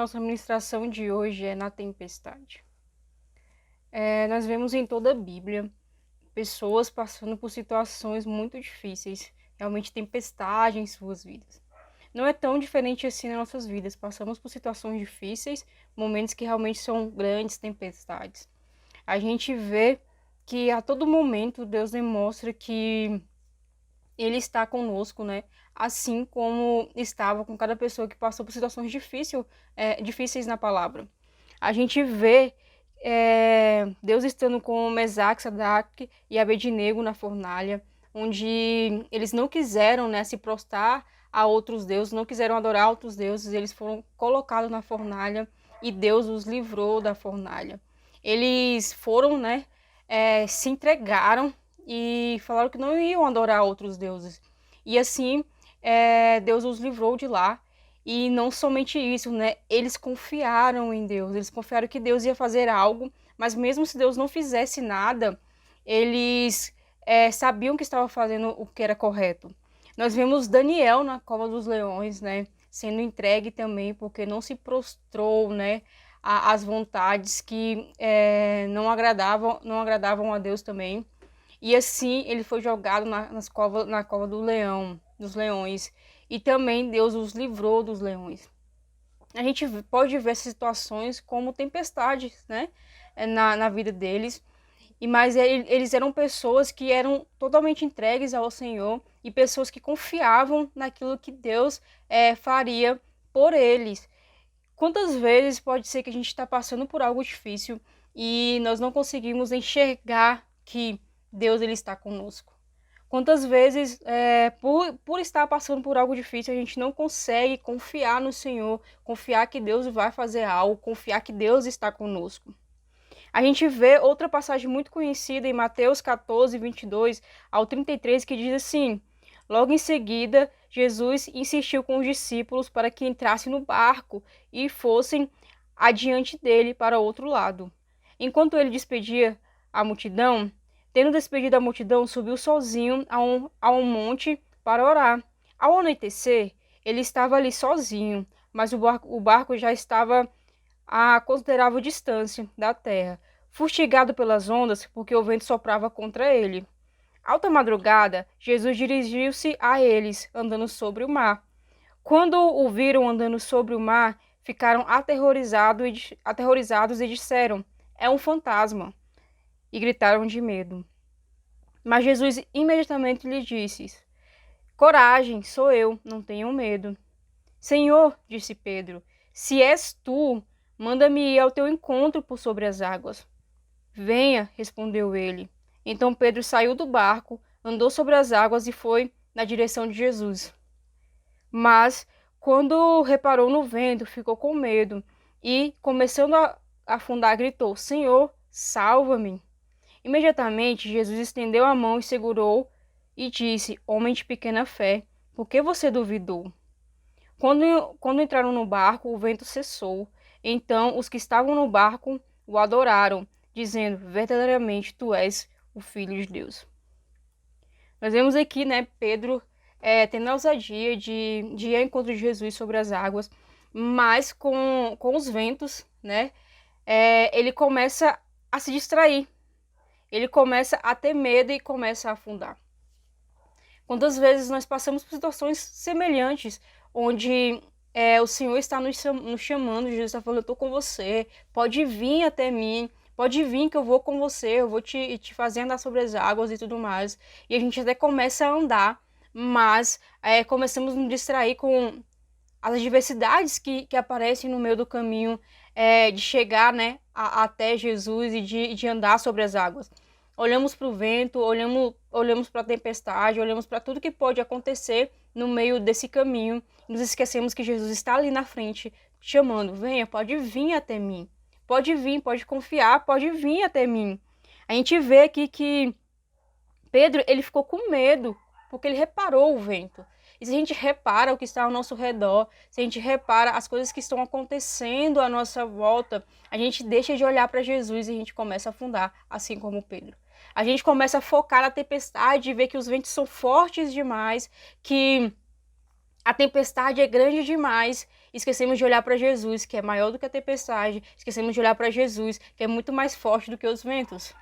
nossa ministração de hoje é na tempestade. Nós vemos em toda a Bíblia pessoas passando por situações muito difíceis, realmente tempestade em suas vidas. Não é tão diferente assim nas nossas vidas. Passamos por situações difíceis, momentos que realmente são grandes tempestades. A gente vê que a todo momento Deus demonstra que Ele está conosco, né? Assim como estava com cada pessoa que passou por situações difíceis na palavra. A gente vê Deus estando com Mesaque, Sadraque e Abednego na fornalha, onde eles não quiseram, né, se prostrar a outros deuses, não quiseram adorar outros deuses, eles foram colocados na fornalha e Deus os livrou da fornalha. Eles foram, né, se entregaram e falaram que não iam adorar outros deuses. E assim, Deus os livrou de lá. E não somente isso, né? Eles confiaram em Deus, eles confiaram que Deus ia fazer algo, mas mesmo se Deus não fizesse nada, eles sabiam que estava fazendo o que era correto. Nós vemos Daniel na cova dos leões, né? Sendo entregue também, porque não se prostrou, né? Às vontades que não agradavam a Deus também. E assim ele foi jogado na cova dos leões. E também Deus os livrou dos leões. A gente pode ver essas situações como tempestades, né? Na vida deles. Mas eles eram pessoas que eram totalmente entregues ao Senhor e pessoas que confiavam naquilo que Deus faria por eles. Quantas vezes pode ser que a gente está passando por algo difícil e nós não conseguimos enxergar que Deus ele está conosco? Quantas vezes, por estar passando por algo difícil, a gente não consegue confiar no Senhor, confiar que Deus vai fazer algo, confiar que Deus está conosco? A gente vê outra passagem muito conhecida em Mateus 14, 22 ao 33, que diz assim: logo em seguida, Jesus insistiu com os discípulos para que entrassem no barco e fossem adiante dele para outro lado. Enquanto ele despedia a multidão, tendo despedido a multidão, subiu sozinho a um monte para orar. Ao anoitecer, ele estava ali sozinho, mas o barco já estava a considerável distância da terra, fustigado pelas ondas, porque o vento soprava contra ele. Alta madrugada, Jesus dirigiu-se a eles, andando sobre o mar. Quando o viram andando sobre o mar, ficaram aterrorizados e disseram: é um fantasma, e gritaram de medo. Mas Jesus imediatamente lhe disse: coragem, sou eu, não tenham medo. Senhor, disse Pedro, se és tu, manda-me ir ao teu encontro por sobre as águas. Venha, respondeu ele. Então Pedro saiu do barco, andou sobre as águas e foi na direção de Jesus. Mas, quando reparou no vento, ficou com medo e, começando a afundar, gritou: Senhor, salva-me. Imediatamente, Jesus estendeu a mão e segurou e disse: homem de pequena fé, por que você duvidou? Quando entraram no barco, o vento cessou. Então os que estavam no barco o adoraram, dizendo: verdadeiramente tu és o Filho de Deus. Nós vemos aqui, né, Pedro tendo a ousadia de ir ao encontro de Jesus sobre as águas, mas com os ventos, né, ele começa a se distrair. Ele começa a ter medo e começa a afundar. Quantas vezes nós passamos por situações semelhantes, onde o Senhor está nos chamando, Jesus está falando: eu estou com você, pode vir até mim, pode vir que eu vou com você, eu vou te fazer andar sobre as águas e tudo mais. E a gente até começa a andar, mas começamos a nos distrair com as adversidades que aparecem no meio do caminho, de chegar, né, até Jesus e de andar sobre as águas. Olhamos para o vento, olhamos para a tempestade, olhamos para tudo que pode acontecer no meio desse caminho. Nos esquecemos que Jesus está ali na frente, chamando: venha, pode vir até mim. Pode vir, pode confiar, pode vir até mim. A gente vê aqui que Pedro, ele ficou com medo, porque ele reparou o vento. E se a gente repara o que está ao nosso redor, se a gente repara as coisas que estão acontecendo à nossa volta, a gente deixa de olhar para Jesus e a gente começa a afundar, assim como Pedro. A gente começa a focar na tempestade e ver que os ventos são fortes demais, que a tempestade é grande demais esquecemos de olhar para Jesus, que é maior do que a tempestade, esquecemos de olhar para Jesus, que é muito mais forte do que os ventos.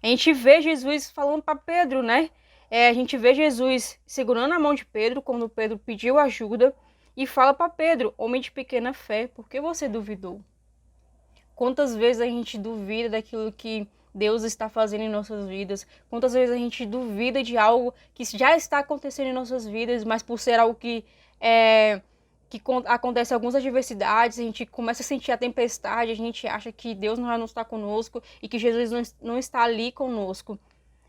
A gente vê Jesus falando para Pedro, né? A gente vê Jesus segurando a mão de Pedro quando Pedro pediu ajuda e fala para Pedro, homem de pequena fé, por que você duvidou? Quantas vezes a gente duvida daquilo que Deus está fazendo em nossas vidas? Quantas vezes a gente duvida de algo que já está acontecendo em nossas vidas, mas por ser algo que acontece algumas adversidades, a gente começa a sentir a tempestade, a gente acha que Deus não está conosco e que Jesus não está ali conosco.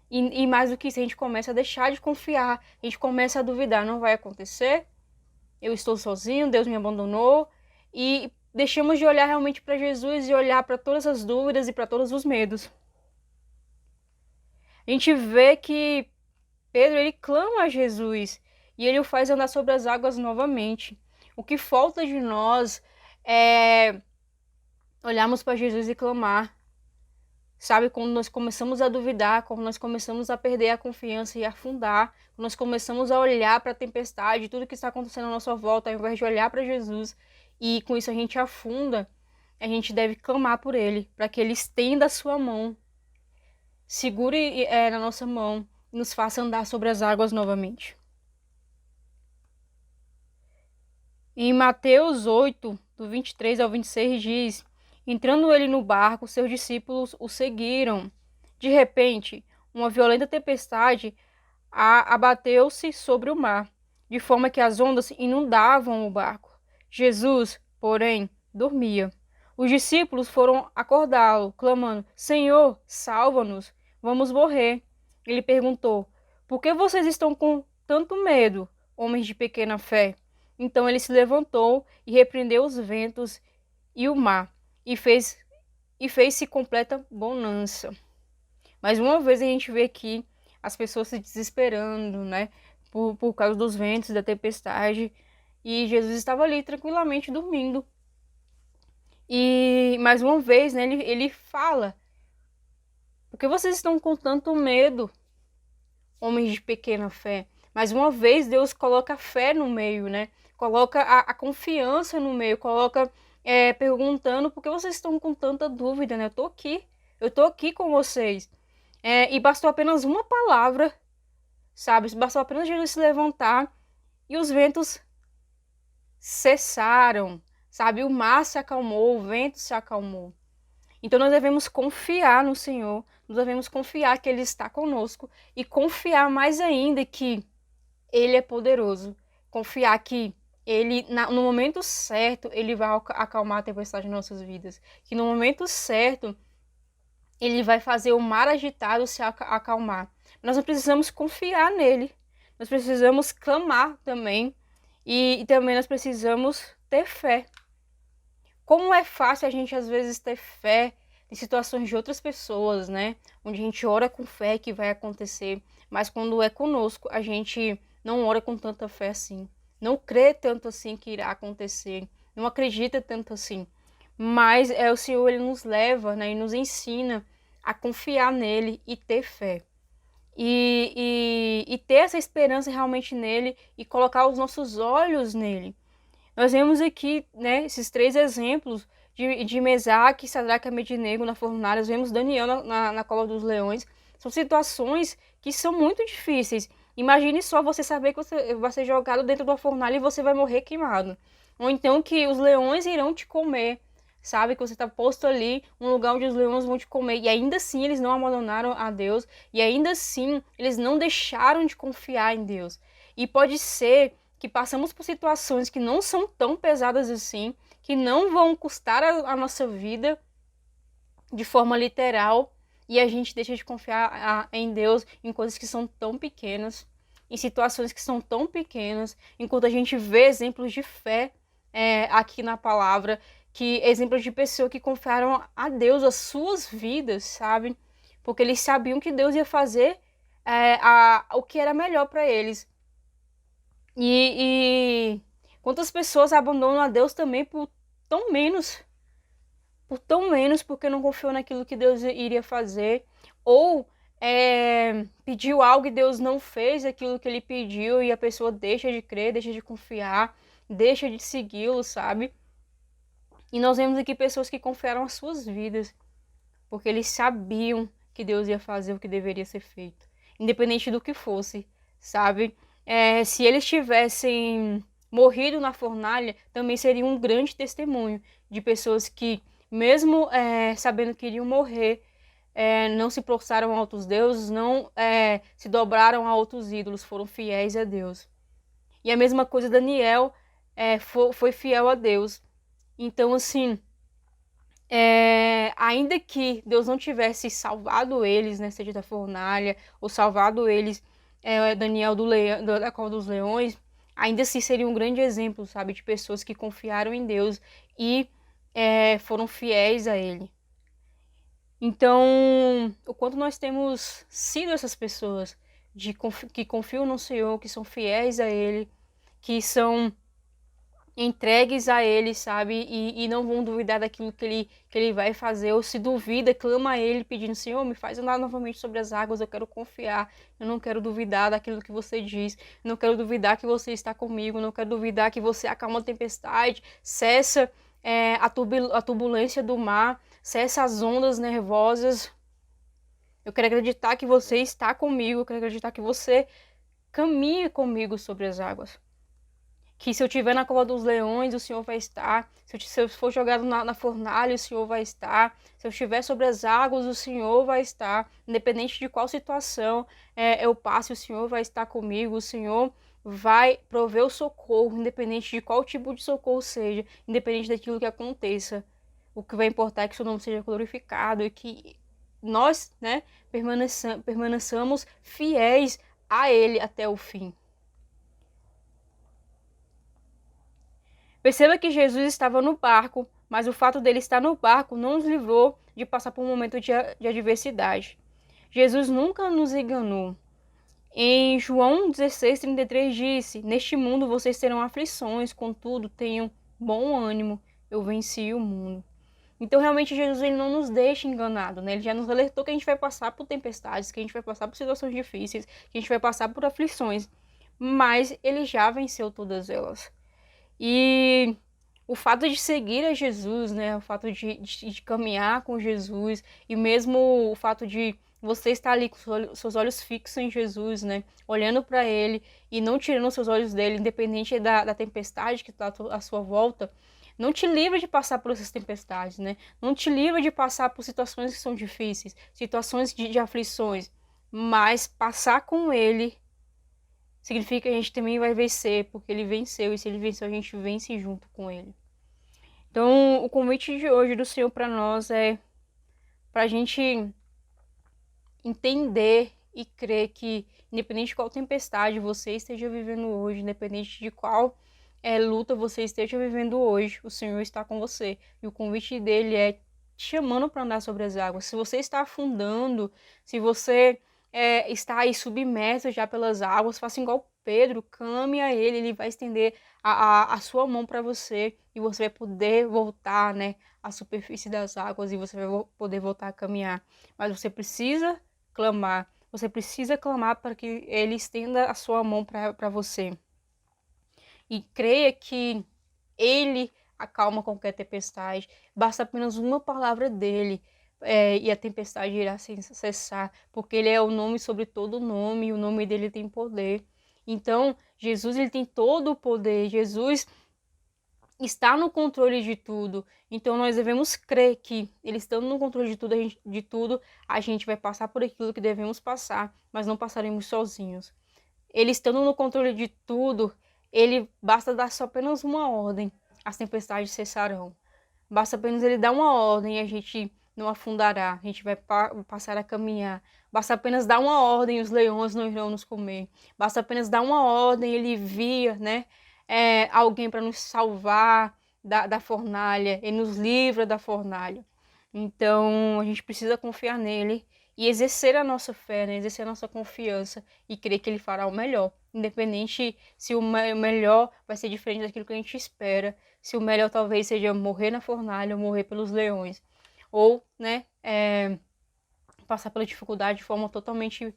E mais do que isso, a gente começa a deixar de confiar, a gente começa a duvidar, não vai acontecer, eu estou sozinho, Deus me abandonou, e deixamos de olhar realmente para Jesus e olhar para todas as dúvidas e para todos os medos. A gente vê que Pedro, ele clama a Jesus e ele o faz andar sobre as águas novamente. O que falta de nós é olharmos para Jesus e clamar. Sabe, quando nós começamos a duvidar, quando nós começamos a perder a confiança e afundar, quando nós começamos a olhar para a tempestade, tudo que está acontecendo à nossa volta, ao invés de olhar para Jesus, e com isso a gente afunda, a gente deve clamar por Ele, para que Ele estenda a sua mão, segure na nossa mão e nos faça andar sobre as águas novamente. Em Mateus 8, do 23 ao 26 diz: entrando ele no barco, seus discípulos o seguiram. De repente, uma violenta tempestade abateu-se sobre o mar, de forma que as ondas inundavam o barco. Jesus, porém, dormia. Os discípulos foram acordá-lo, clamando: Senhor, salva-nos, vamos morrer. Ele perguntou: por que vocês estão com tanto medo, homens de pequena fé? Então ele se levantou e repreendeu os ventos e o mar, e fez-se completa bonança. Mais uma vez a gente vê aqui as pessoas se desesperando, né? Por causa dos ventos, da tempestade. E Jesus estava ali tranquilamente dormindo. E mais uma vez, né, ele fala: por que vocês estão com tanto medo, homens de pequena fé? Mais uma vez Deus coloca a fé no meio, né? Coloca a confiança no meio, coloca perguntando por que vocês estão com tanta dúvida, né? Eu tô aqui com vocês. E bastou apenas uma palavra, sabe? Bastou apenas Jesus se levantar e os ventos cessaram, sabe? O mar se acalmou, o vento se acalmou. Então nós devemos confiar no Senhor, nós devemos confiar que Ele está conosco e confiar mais ainda que Ele é poderoso. Confiar que Ele, no momento certo, Ele vai acalmar a tempestade de nossas vidas. Que no momento certo, Ele vai fazer o mar agitado se acalmar. Nós não precisamos confiar nele. Nós precisamos clamar também. E também nós precisamos ter fé. Como é fácil a gente, às vezes, ter fé em situações de outras pessoas, né? Onde a gente ora com fé que vai acontecer. Mas quando é conosco, a gente não ora com tanta fé assim. Não crê tanto assim que irá acontecer. Não acredita tanto assim. Mas o Senhor, Ele nos leva, né, e nos ensina a confiar nele e ter fé. E ter essa esperança realmente nele e colocar os nossos olhos nele. Nós vemos aqui, né, esses 3 exemplos de Mesaque, Sadraque e Abednego na fornalha. Nós vemos Daniel na cova dos leões. São situações que são muito difíceis. Imagine só você saber que você vai ser jogado dentro de uma fornalha e você vai morrer queimado. Ou então que os leões irão te comer. Sabe, que você está posto ali, um lugar onde os leões vão te comer. E ainda assim eles não abandonaram a Deus. E ainda assim eles não deixaram de confiar em Deus. E pode ser que passamos por situações que não são tão pesadas assim, que não vão custar a nossa vida de forma literal, e a gente deixa de confiar em Deus em coisas que são tão pequenas, em situações que são tão pequenas, enquanto a gente vê exemplos de fé aqui na palavra, que exemplos de pessoas que confiaram a Deus as suas vidas, sabe? Porque eles sabiam que Deus ia fazer o que era melhor para eles. E quantas pessoas abandonam a Deus também por tão menos, porque não confiou naquilo que Deus iria fazer, ou pediu algo e Deus não fez aquilo que ele pediu, e a pessoa deixa de crer, deixa de confiar, deixa de segui-lo, sabe? E nós vemos aqui pessoas que confiaram as suas vidas, porque eles sabiam que Deus ia fazer o que deveria ser feito, independente do que fosse, sabe? Se eles tivessem morrido na fornalha, também seria um grande testemunho de pessoas que, mesmo sabendo que iriam morrer, não se prostraram a outros deuses, não se dobraram a outros ídolos, foram fiéis a Deus. E a mesma coisa Daniel foi fiel a Deus. Então, assim, ainda que Deus não tivesse salvado eles, né, seja da fornalha, ou salvado eles, Daniel da cova dos leões, ainda assim seria um grande exemplo, sabe, de pessoas que confiaram em Deus e foram fiéis a Ele. Então, o quanto nós temos sido essas pessoas que confiam no Senhor, que são fiéis a Ele, que são entregues a Ele, sabe? E não vão duvidar daquilo que ele vai fazer, ou se duvida, clama a Ele pedindo, Senhor, me faz andar novamente sobre as águas, eu quero confiar, eu não quero duvidar daquilo que você diz, eu não quero duvidar que você está comigo, eu não quero duvidar que você acalma a tempestade, cessa a turbulência do mar, cessa as ondas nervosas. Eu quero acreditar que você está comigo, eu quero acreditar que você caminha comigo sobre as águas. Que se eu estiver na cova dos leões, o Senhor vai estar. Se eu for jogado na fornalha, o Senhor vai estar. Se eu estiver sobre as águas, o Senhor vai estar. Independente de qual situação eu passe, o Senhor vai estar comigo. O Senhor vai prover o socorro, independente de qual tipo de socorro seja, independente daquilo que aconteça. O que vai importar é que o seu nome seja glorificado e que nós, né, permaneçamos fiéis a Ele até o fim. Perceba que Jesus estava no barco, mas o fato dele estar no barco não nos livrou de passar por um momento de adversidade. Jesus nunca nos enganou. Em João 16:33 disse, neste mundo vocês terão aflições, contudo tenham bom ânimo, eu venci o mundo. Então realmente Jesus ele não nos deixa enganado, né? Ele já nos alertou que a gente vai passar por tempestades, que a gente vai passar por situações difíceis, que a gente vai passar por aflições, mas ele já venceu todas elas. E o fato de seguir a Jesus, né, o fato de caminhar com Jesus, e mesmo o fato de você estar ali com seus olhos fixos em Jesus, né, olhando para Ele e não tirando seus olhos dele, independente da tempestade que está à sua volta, não te livra de passar por essas tempestades, né, não te livra de passar por situações que são difíceis, situações de aflições, mas passar com Ele significa que a gente também vai vencer, porque ele venceu, e se ele venceu, a gente vence junto com ele. Então, o convite de hoje do Senhor para nós é para a gente entender e crer que, independente de qual tempestade você esteja vivendo hoje, independente de qual luta você esteja vivendo hoje, o Senhor está com você. E o convite dele é te chamando para andar sobre as águas. Se você está afundando, se você está aí submerso já pelas águas, faça igual Pedro, clame a ele vai estender a sua mão para você e você vai poder voltar, né, à superfície das águas e você vai poder voltar a caminhar. Mas você precisa clamar, para que ele estenda a sua mão para você. E creia que ele acalma qualquer tempestade, basta apenas uma palavra dele, e a tempestade irá cessar, porque ele é o nome sobre todo nome, e o nome dele tem poder. Então, Jesus ele tem todo o poder, Jesus está no controle de tudo. Então, nós devemos crer que ele estando no controle de tudo, a gente vai passar por aquilo que devemos passar, mas não passaremos sozinhos. Ele estando no controle de tudo, ele basta dar só apenas uma ordem, as tempestades cessarão. Basta apenas ele dar uma ordem e a gente não afundará, a gente vai passar a caminhar. Basta apenas dar uma ordem e os leões não irão nos comer. Basta apenas dar uma ordem e ele envia, né, alguém para nos salvar da fornalha, ele nos livra da fornalha. Então a gente precisa confiar nele e exercer a nossa fé, né? Exercer a nossa confiança e crer que ele fará o melhor, independente se o melhor vai ser diferente daquilo que a gente espera, se o melhor talvez seja morrer na fornalha ou morrer pelos leões, ou, né, passar pela dificuldade de forma totalmente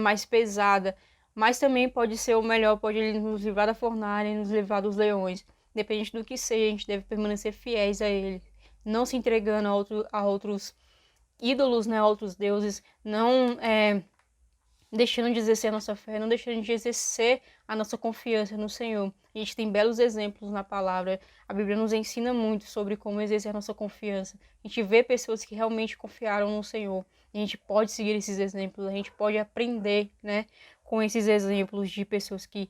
mais pesada, mas também pode ser o melhor, pode ele nos livrar da fornalha e nos livrar dos leões. Independente do que seja, a gente deve permanecer fiéis a ele, não se entregando a outros ídolos, né, a outros deuses, não deixando de exercer a nossa fé, não deixando de exercer a nossa confiança no Senhor. A gente tem belos exemplos na palavra. A Bíblia nos ensina muito sobre como exercer a nossa confiança. A gente vê pessoas que realmente confiaram no Senhor. A gente pode seguir esses exemplos, a gente pode aprender, né, com esses exemplos de pessoas que,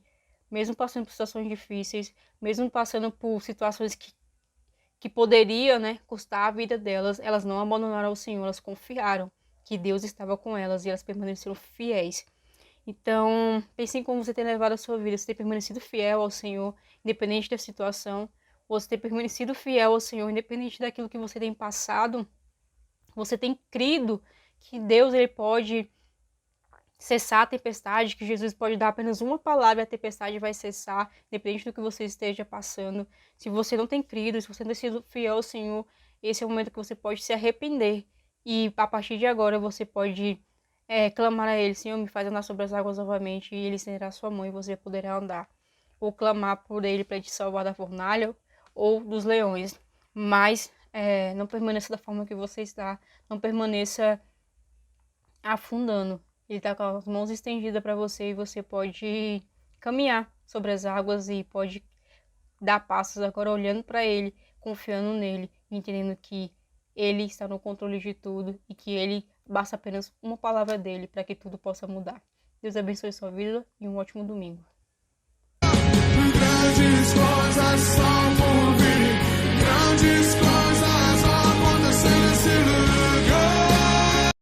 mesmo passando por situações difíceis, mesmo passando por situações que poderiam, né, custar a vida delas, elas não abandonaram o Senhor, elas confiaram que Deus estava com elas e elas permaneceram fiéis. Então, pense em como você tem levado a sua vida, você tem permanecido fiel ao Senhor, independente da situação, você tem permanecido fiel ao Senhor, independente daquilo que você tem passado, você tem crido que Deus ele pode cessar a tempestade, que Jesus pode dar apenas uma palavra e a tempestade vai cessar, independente do que você esteja passando. Se você não tem crido, se você não tem sido fiel ao Senhor, esse é o momento que você pode se arrepender. E a partir de agora você pode clamar a Ele: Senhor, me faz andar sobre as águas novamente, e Ele estenderá sua mão e você poderá andar. Ou clamar por Ele para te salvar da fornalha ou dos leões. Mas não permaneça da forma que você está, não permaneça afundando. Ele está com as mãos estendidas para você e você pode caminhar sobre as águas e pode dar passos agora olhando para Ele, confiando nele, entendendo que Ele está no controle de tudo e que Ele basta apenas uma palavra dele para que tudo possa mudar. Deus abençoe sua vida e um ótimo domingo. Grandes coisas são por vir, grandes coisas vão acontecer nesse lugar.